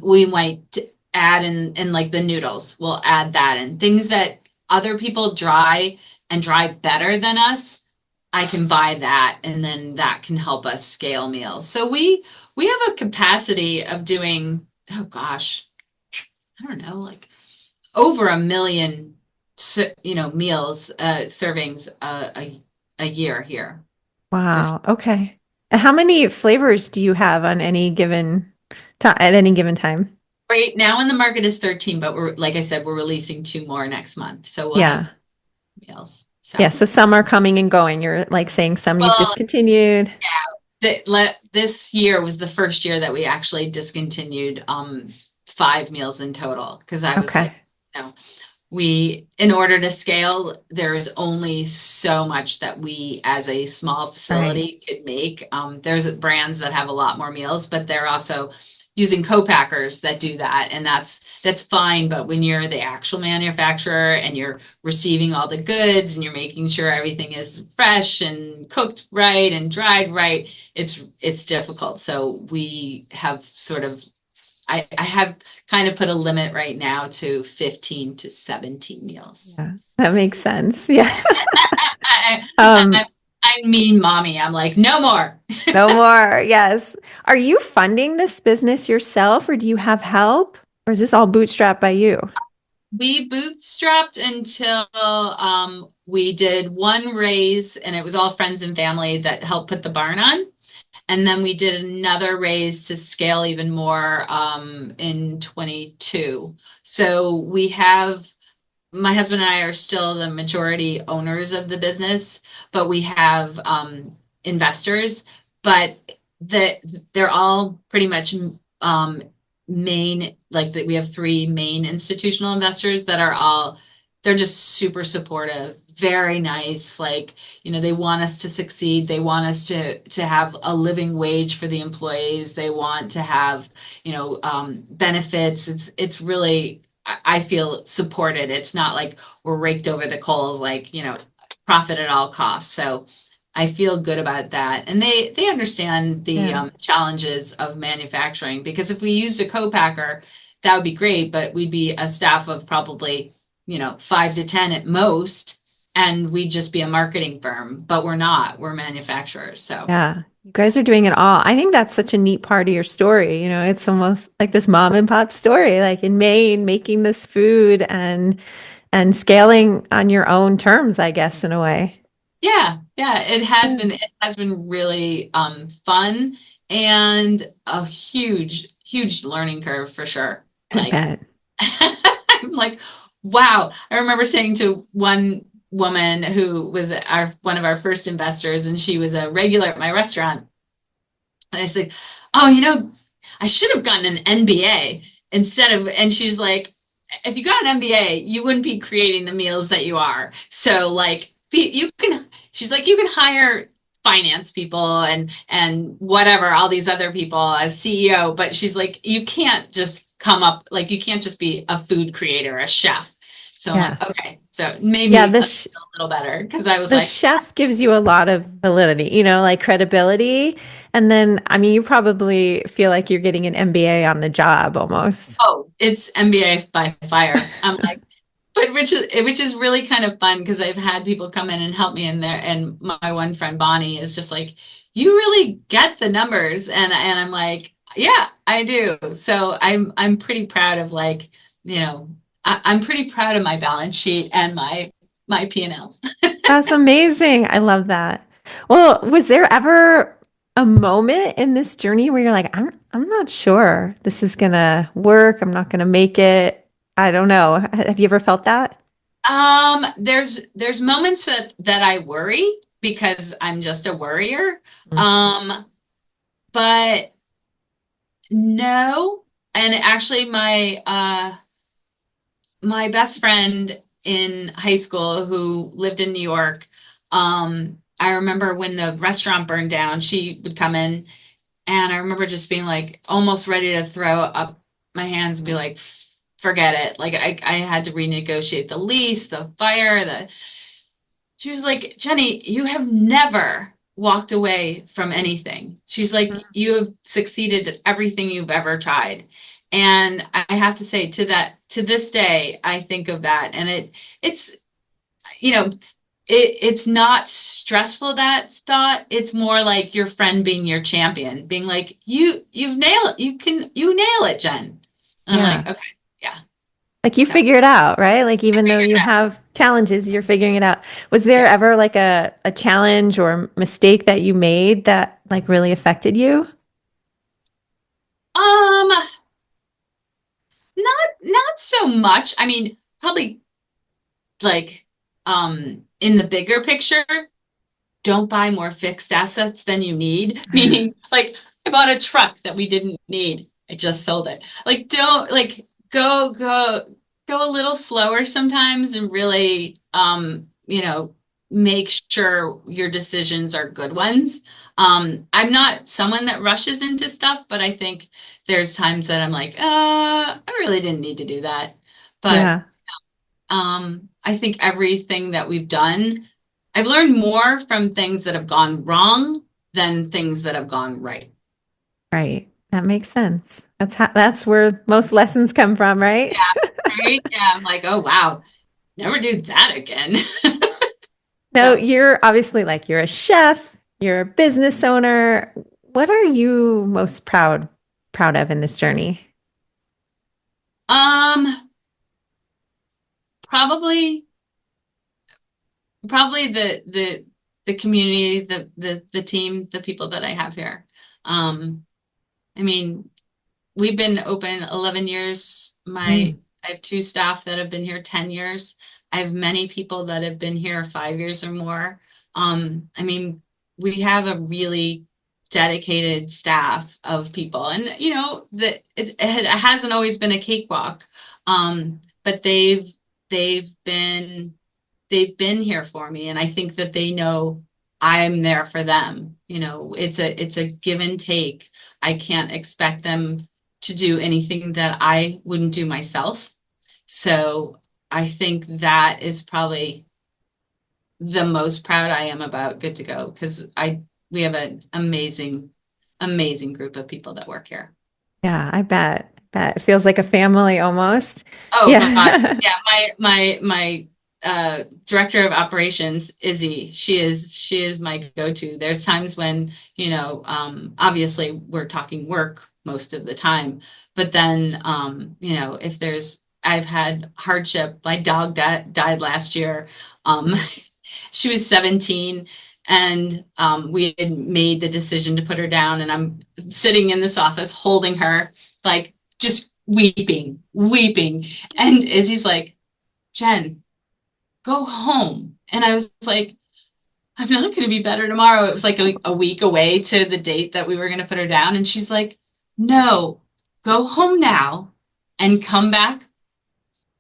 We might add in like the noodles. We'll add that in things that other people dry better than us. I can buy that, and then that can help us scale meals. So we have a capacity of doing, oh gosh, I don't know, like over a million, meals, servings a year here. Wow. Okay. And how many flavors do you have on any given time at any given time? Right now in the market is 13, but we're, like I said, we're releasing two more next month. So we'll have Yeah. meals. Yeah. So, So some are coming and going. You're like saying some you've well, discontinued. this year was the first year that we actually discontinued 5 meals in total because I was like, Okay. no, in order to scale, there's only so much that we as a small Right. facility could make. There's brands that have a lot more meals, but they're also using co-packers that do that, and that's fine. But when you're the actual manufacturer and you're receiving all the goods and you're making sure everything is fresh and cooked right and dried right, it's difficult. So we have sort of I have kind of put a limit right now to 15 to 17 meals. Yeah. That makes sense. Yeah. I, Um, I, I mean, mommy, I'm like, no more. no more. Yes. Are you funding this business yourself or do you have help? Or is this all bootstrapped by you? We bootstrapped until we did one raise, and it was all friends and family that helped put the barn on. And then we did another raise to scale even more in 22. So my husband and I are still the majority owners of the business, but we have investors, but they're all pretty much um, Maine, like we have three main institutional investors that are all, they're just super supportive, very nice. Like, they want us to succeed. They want us to have a living wage for the employees. They want to have, benefits. It's really, I feel supported. It's not like we're raked over the coals, like, profit at all costs. So I feel good about that. And they understand the Yeah. challenges of manufacturing, because if we used a co-packer, that would be great, but we'd be a staff of probably, 5 to 10 at most, and we'd just be a marketing firm, but we're not. We're manufacturers. So Yeah. You guys are doing it all. I think that's such a neat part of your story. You know, it's almost like this mom and pop story, like in Maine, making this food and scaling on your own terms, I guess, in a way. yeah, Yeah. it has been really fun and a huge learning curve for sure. I Like bet. I'm like, wow. I remember saying to one woman who was one of our first investors, and she was a regular at my restaurant. And I said, oh, I should have gotten an MBA instead of, and she's like, if you got an MBA, you wouldn't be creating the meals that you are. So like, she's like, you can hire finance people and whatever, all these other people as CEO. But she's like, you can't just come up, like, you can't just be a food creator, a chef. So I'm Yeah. like, okay. So it made Yeah, me feel a little better because I was the like, chef gives you a lot of validity, you know, like credibility. And then, I mean, you probably feel like you're getting an MBA on the job almost. oh, it's MBA by fire. I'm like, but which is really kind of fun because I've had people come in and help me in there, and my one friend Bonnie is just like, "You really get the numbers," and I'm like, "Yeah, I do." So I'm pretty proud of, like, I'm pretty proud of my balance sheet and my P&L. That's amazing. I love that. Well, was there ever a moment in this journey where you're like, I'm not sure this is gonna work. I'm not gonna make it. I don't know. Have you ever felt that? There's moments that I worry because I'm just a worrier. Mm. But no, and actually my best friend in high school who lived in New York, I remember when the restaurant burned down, she would come in, and I remember just being like almost ready to throw up my hands and be like, forget it. Like I had to renegotiate the lease, the fire, the she was like, Jenny, you have never walked away from anything. She's like, you have succeeded at everything you've ever tried. And I have to say, to this day, I think of that, and it's you know it's not stressful, that thought. It's more like your friend being your champion, being like, you nail it, Jen. And I'm Yeah. like, okay, yeah. Like you So figure it out, right? Like I even though figured you it out. have challenges, you're figuring it out. Was there Yeah. ever like a challenge or mistake that you made that like really affected you? Um, not so much. I mean, probably, like, in the bigger picture, don't buy more fixed assets than you need. Meaning, like, I bought a truck that we didn't need. I just sold it. Like, don't, like, go a little slower sometimes and really, make sure your decisions are good ones. I'm not someone that rushes into stuff, but I think there's times that I'm like, I really didn't need to do that. But Yeah, I think everything that we've done, I've learned more from things that have gone wrong than things that have gone right. right. That makes sense. That's where most lessons come from, right? Yeah, right. Yeah, I'm like, oh wow, never do that again. No, So, you're obviously like you're a chef, you're a business owner. What are you most proud of in this journey? um, probably probably the community, the team, the people that I have here. I mean, we've been open 11 years. Mm. I have two staff that have been here 10 years. I have many people that have been here 5 years or more. I mean, we have a really dedicated staff of people, and that it hasn't always been a cakewalk. But they've been here for me, and I think that they know I'm there for them. It's a give and take. I can't expect them to do anything that I wouldn't do myself. So I think that is probably the most proud I am about Good to Go, because I we have an amazing group of people that work here. Yeah, I bet. It feels like a family almost. Oh God. Yeah. Yeah, my director of operations, Izzy, she is my go-to. There's times when, obviously we're talking work most of the time, but then if I've had hardship. My dog died last year. Um she was 17, and we had made the decision to put her down, and I'm sitting in this office holding her, like, just weeping. And Izzy's like, Jen, go home. And I was like, I'm not going to be better tomorrow. It was like a week away to the date that we were going to put her down. And she's like, no, go home now and come back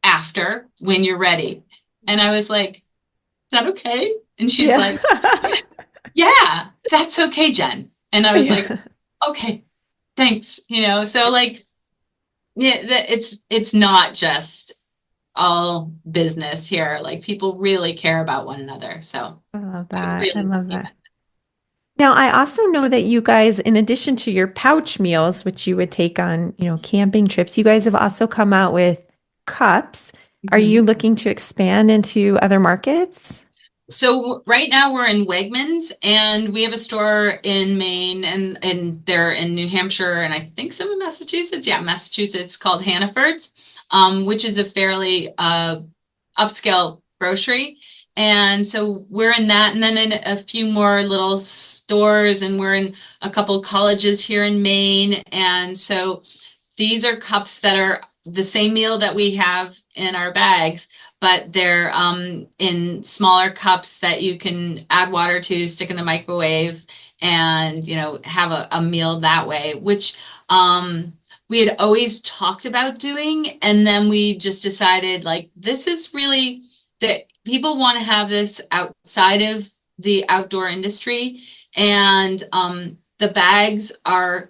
after when you're ready. And I was like, is that okay? And she's Yeah. like, yeah, that's okay, Jen. And I was like, Yeah. okay, thanks. So It's like, yeah, it's not just all business here. Like people really care about one another. So I love I that. I really love believe that. Now, I also know that you guys, in addition to your pouch meals, which you would take on, camping trips, you guys have also come out with cups. Are you it. looking to expand into other markets? So right now we're in Wegmans and we have a store in Maine and they're in New Hampshire and I think some in Massachusetts. Yeah, Massachusetts called Hannaford's, which is a fairly upscale grocery. And so we're in that and then in a few more little stores and we're in a couple colleges here in Maine. And so these are cups that are the same meal that we have in our bags, but they're in smaller cups that you can add water to, stick in the microwave, and have a meal that way, which we had always talked about doing, and then we just decided like this is really that people want to have this outside of the outdoor industry, and the bags are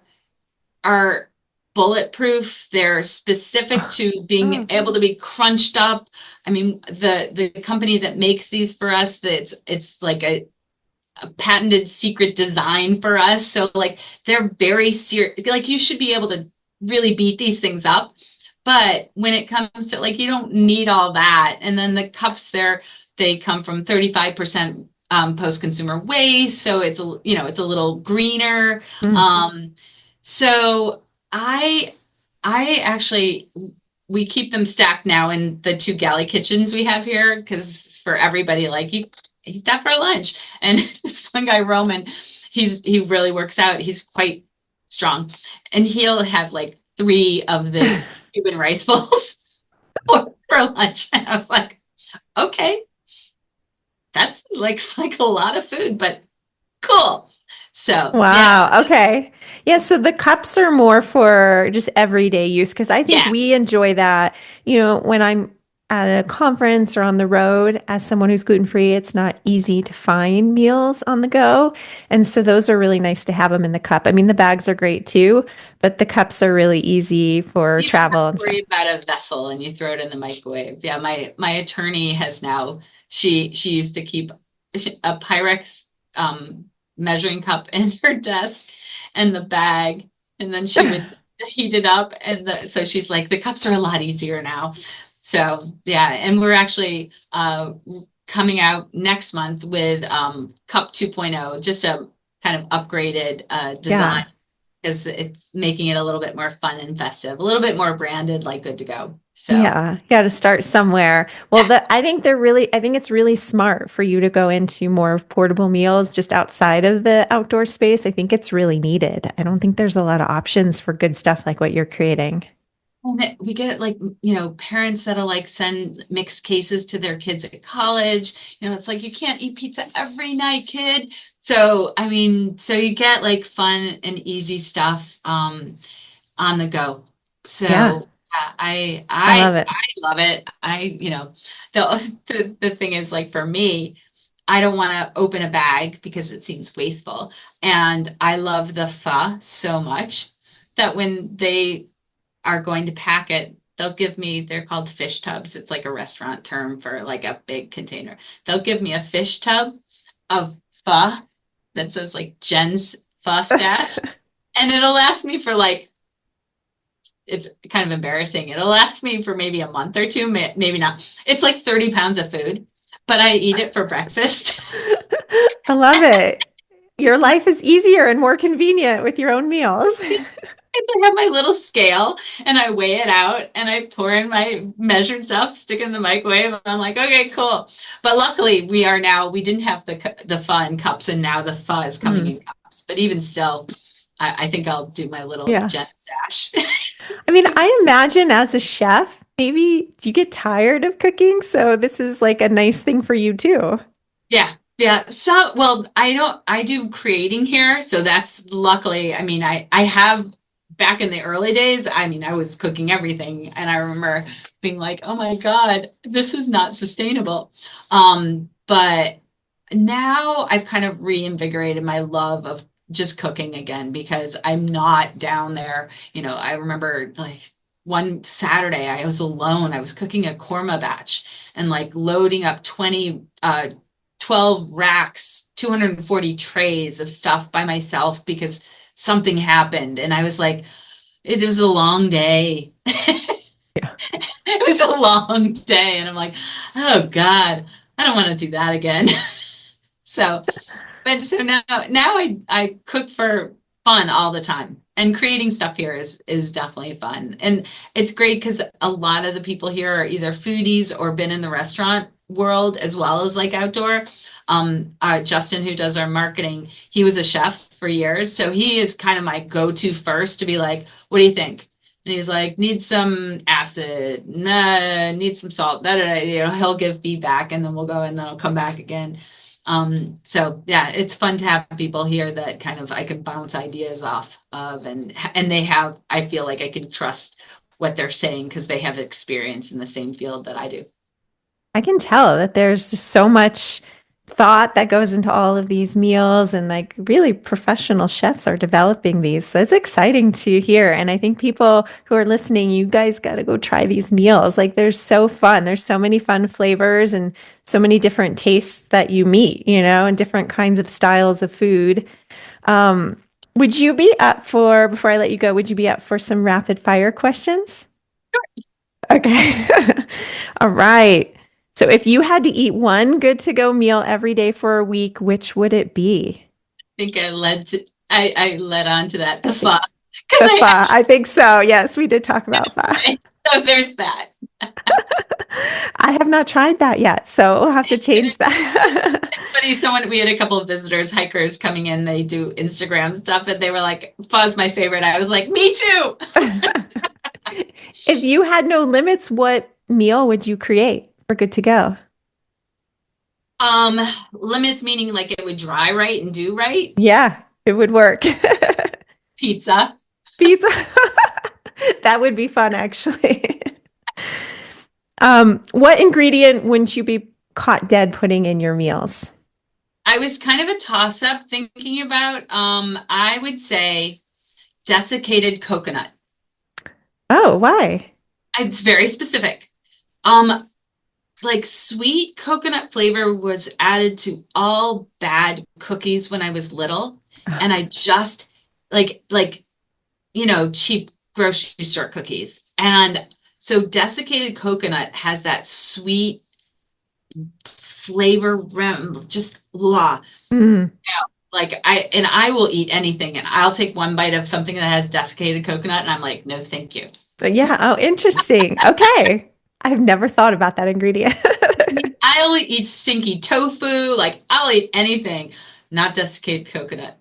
bulletproof. They're specific to being Oh, able to be crunched up. I mean, the company that makes these for us, that it's like a patented secret design for us. So like they're very serious. Like you should be able to really beat these things up. But when it comes to like you don't need all that. And then the cups they come from 35% post-consumer waste. So it's a little greener. mm. Um, so I actually we keep them stacked now in the two galley kitchens we have here because for everybody like you eat that for lunch. And this one guy Roman, he really works out. He's quite strong, and he'll have like three of the Cuban rice bowls for lunch. And I was like, okay, that's like a lot of food, but cool. So yeah, Wow. Okay. Yeah. So the cups are more for just everyday use because I think yeah. we enjoy that. When I'm at a conference or on the road, as someone who's gluten free, it's not easy to find meals on the go. And so those are really nice to have them in the cup. I mean, the bags are great too, but the cups are really easy for You don't have travel to and stuff. worry about a vessel and you throw it in the microwave. Yeah, my attorney has now she used to keep a Pyrex measuring cup in her desk and the bag, and then she would heat it up, and so she's like the cups are a lot easier now. So yeah, and we're actually coming out next month with Cup 2.0, just a kind of upgraded design Yeah. because it's making it a little bit more fun and festive, a little bit more branded, like good to go. So Yeah, got to start somewhere. Well, yeah, I think it's really smart for you to go into more of portable meals just outside of the outdoor space. I think it's really needed. I don't think there's a lot of options for good stuff like what you're creating. and we get like parents that'll like send mixed cases to their kids at college. It's like you can't eat pizza every night, kid. So I mean, so you get like fun and easy stuff on the go. Yeah, So I love it. I love it. The thing is like for me, I don't want to open a bag because it seems wasteful. And I love the pho so much that when they are going to pack it, they'll give me, they're called fish tubs. It's like a restaurant term for like a big container. They'll give me a fish tub of pho that says like Jen's pho stash. And it'll last me for like, it's kind of embarrassing. It'll last me for maybe a month or two, maybe not. It's like 30 pounds of food, but I eat it for breakfast. I love it. Your life is easier and more convenient with your own meals. I have my little scale and I weigh it out and I pour in my measured stuff, stick it in the microwave. And I'm like, okay, cool. But luckily, we didn't have the pho in cups, and now the pho is coming Mm, in cups. But even still, I think I'll do my little yeah. Jen stash. I mean, I imagine as a chef, maybe you get tired of cooking, so this is like a nice thing for you too. Yeah, yeah. So, well, I do creating here, so that's luckily, I mean, I have back in the early days, I mean, I was cooking everything and I remember being like, "Oh my God, this is not sustainable." But Now I've kind of reinvigorated my love of just cooking again because I'm not down there. I remember like one Saturday I was alone. I was cooking a korma batch and like loading up 12 racks, 240 trays of stuff by myself because something happened. And I was like, it was a long day. Yeah. It was a long day. And I'm like, oh God, I don't want to do that again. So, but so now I cook for fun all the time. And creating stuff here is definitely fun. And it's great because a lot of the people here are either foodies or been in the restaurant world as well as like outdoor. Justin, who does our marketing, he was a chef for years. So he is kind of my go-to first to be like, what do you think? And he's like, need some acid, nah, need some salt. Da, da, da. He'll give feedback and then we'll go and then I'll come back again. So yeah, it's fun to have people here that kind of I can bounce ideas off of and I feel like I can trust what they're saying because they have experience in the same field that I do. I can tell that there's just so much thought that goes into all of these meals, and like really professional chefs are developing these. So it's exciting to hear. And I think people who are listening, you guys got to go try these meals. Like they're so fun. There's so many fun flavors and so many different tastes that you meet, and different kinds of styles of food. Um, would you be up for, before I let you go, would you be up for some rapid fire questions? Okay. All right. So if you had to eat one good to go meal every day for a week, which would it be? Think I led on to that the pho because The pho. I think so. Yes, we did talk about pho. so there's that. I have not tried that yet, so we'll have to change that. It's funny. We had a couple of visitors, hikers coming in. They do Instagram stuff, and they were like, "Pho's my favorite." I was like, "Me too." If you had no limits, what meal would you create for good to go? Um, Limits meaning like it would dry right and do right. Yeah, it would work. Pizza. Pizza. That would be fun, actually. What ingredient wouldn't you be caught dead putting in your meals? I was kind of a toss up thinking about, I would say desiccated coconut. Oh, why? It's very specific. Um, like sweet coconut flavor was added to all bad cookies when I was little, and I just like cheap grocery store cookies. And so desiccated coconut has that sweet flavor, just blah. Mm. Like I will eat anything and I'll take one bite of something that has desiccated coconut and I'm like, no, thank you. But yeah, oh, interesting. Okay. I've never thought about that ingredient. I'll eat stinky tofu, like I'll eat anything, not desiccated coconut.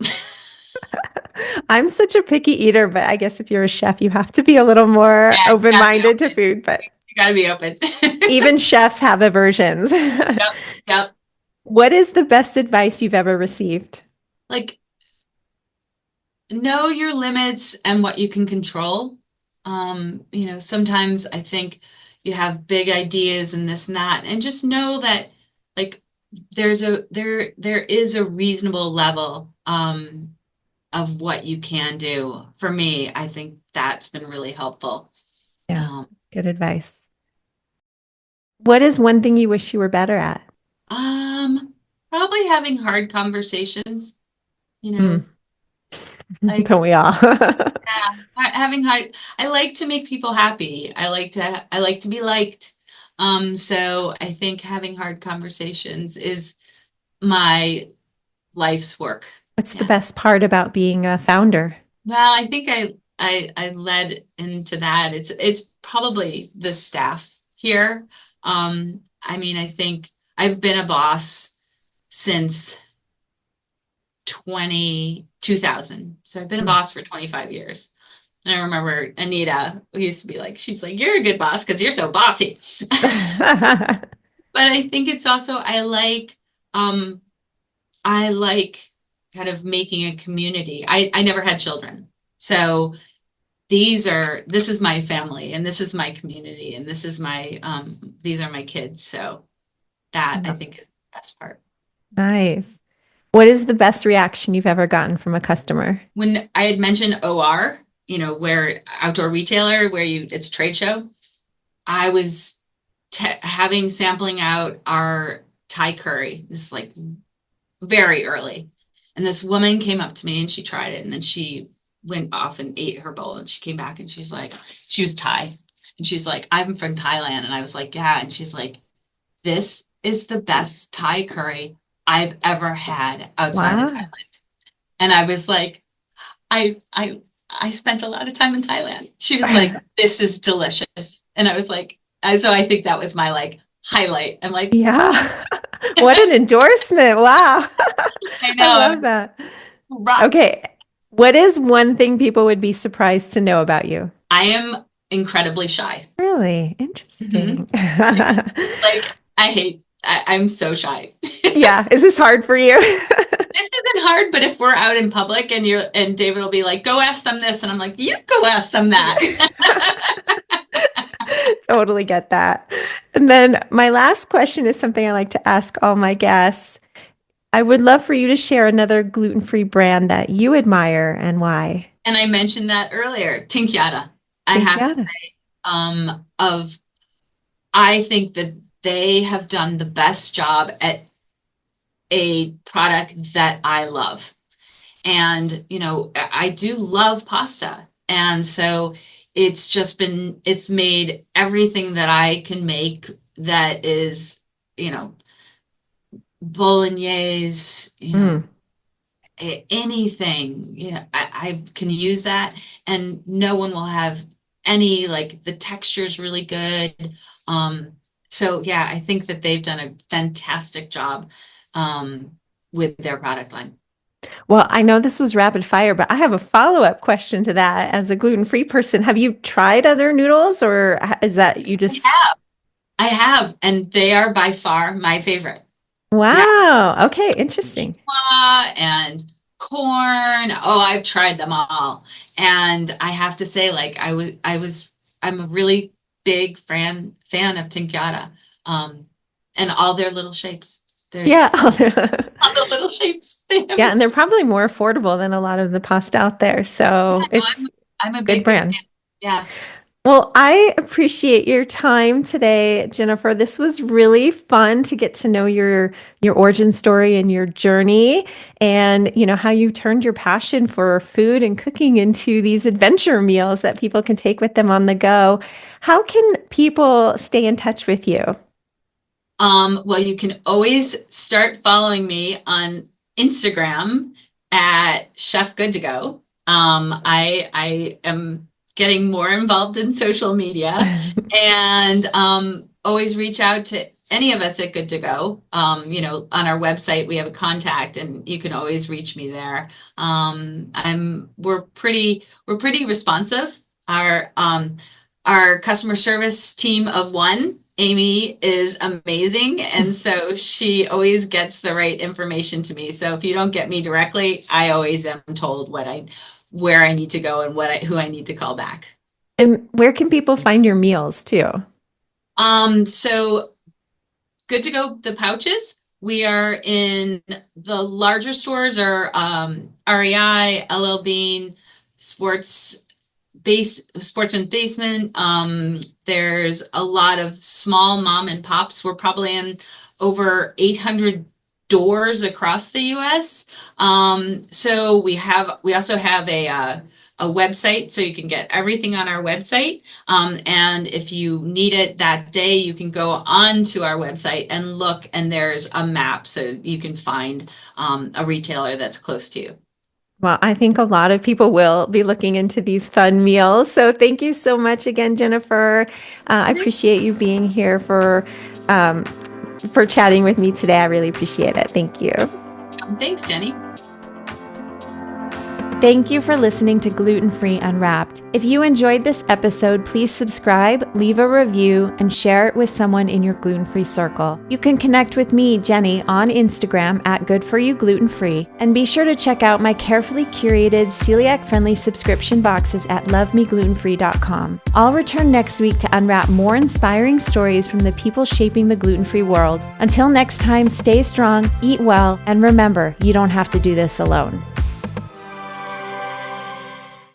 I'm such a picky eater, but I guess if you're a chef, you have to be a little more Yeah, you gotta be open-minded to open. food, but You gotta be open. even chefs have aversions. Yep, yep. What is the best advice you've ever received? Like know your limits and what you can control. Sometimes I think you have big ideas and this and that, and just know that like there is a reasonable level of what you can do. For me, I think that's been really helpful. Yeah, Um, good advice. What is one thing you wish you were better at? um, Probably having hard conversations, you know, Mm, like don't we all? having hard. I like to make people happy. I like to be liked. So I think having hard conversations is my life's work. What's the Yeah. best part about being a founder? Well, I think I led into that. It's probably the staff here. I mean, I think I've been a boss since 2000. So I've been a Mm. boss for 25 years. And I remember Anita used to be like, she's like, you're a good boss because you're so bossy. But I think it's also um I like kind of making a community. I never had children. So this is my family and this is my community and this is my these are my kids. So that I think is the best part. Nice. What is the best reaction you've ever gotten from a customer? When I had mentioned OR, where outdoor retailer, where it's a trade show, I was having sampling out our Thai curry. This is like very early. And this woman came up to me and she tried it and then she went off and ate her bowl and she came back and she was Thai. And she's like, I'm from Thailand. And I was like, yeah. And she's like, this is the best Thai curry I've ever had outside of Wow. Thailand. And I was like, I spent a lot of time in Thailand. She was like, this is delicious. And I was like, so I think that was my like highlight. I'm like, Yeah. What an endorsement. Wow. I I know, love that. rocks. Okay. What is one thing people would be surprised to know about you? I am incredibly shy. Really Hmm. interesting. Like I'm so shy. Yeah. Is this hard for you? This isn't hard, but if we're out in public and David will be like, go ask them this, and I'm like, you go ask them that. Totally get that. And then my last question is something I like to ask all my guests. I would love for you to share another gluten-free brand that you admire and why. And I mentioned that earlier, Tinkyada. I Think have to Yada. say, of I think that they have done the best job at a product that I love. And, I do love pasta. And so it's made everything that I can make that is, you know, bolognese, Mm. anything, I can use that and no one will have any, like the texture is really good. Um, so yeah, I think that they've done a fantastic job, with their product line. Well, I know this was rapid fire, but I have a follow-up question to that. As a gluten-free person, have you tried other noodles or is that you I just, have, I have, and they are by far my favorite. Yeah. wow. Okay, interesting. Quinoa and corn. Oh, I've tried them all. And I have to say, like, I'm a really big fan of Tinkyada. Um, and all their little shapes. There's Yeah. all the little shapes they have. Yeah, and they're probably more affordable than a lot of the pasta out there. Yeah, So no, it's I'm a good big brand. fan. Yeah. Well, I appreciate your time today, Jennifer. This was really fun to get to know your origin story and your journey and, how you turned your passion for food and cooking into these adventure meals that people can take with them on the go. How can people stay in touch with you? Well, you can always start following me on Instagram at Chef Good to Go. I am getting more involved in social media and always reach out to any of us at Good to Go. On our website we have a contact and you can always reach me there. We're pretty responsive. Our customer service team of one, Amy, is amazing. And so she always gets the right information to me. So if you don't get me directly, I always am told where I need to go and who I need to call back. And where can people find your meals too? So Good to Go, the pouches. We are in the larger stores are REI, LL Bean, Sportsman Basement. There's a lot of small mom and pops. We're probably in over 800 doors across the U.S. So we also have a website, so you can get everything on our website. And if you need it that day, you can go on to our website and look, and there's a map, so you can find a retailer that's close to you. Well, I think a lot of people will be looking into these fun meals. So thank you so much again, Jennifer. I appreciate you being here for chatting with me today. I really appreciate it. Thank you. Thanks, Jenny. Thank you for listening to Gluten-Free Unwrapped. If you enjoyed this episode, please subscribe, leave a review, and share it with someone in your gluten-free circle. You can connect with me, Jenny, on Instagram at GoodForYouGlutenFree, and be sure to check out my carefully curated celiac-friendly subscription boxes at lovemeglutenfree.com. I'll return next week to unwrap more inspiring stories from the people shaping the gluten-free world. Until next time, stay strong, eat well, and remember, you don't have to do this alone.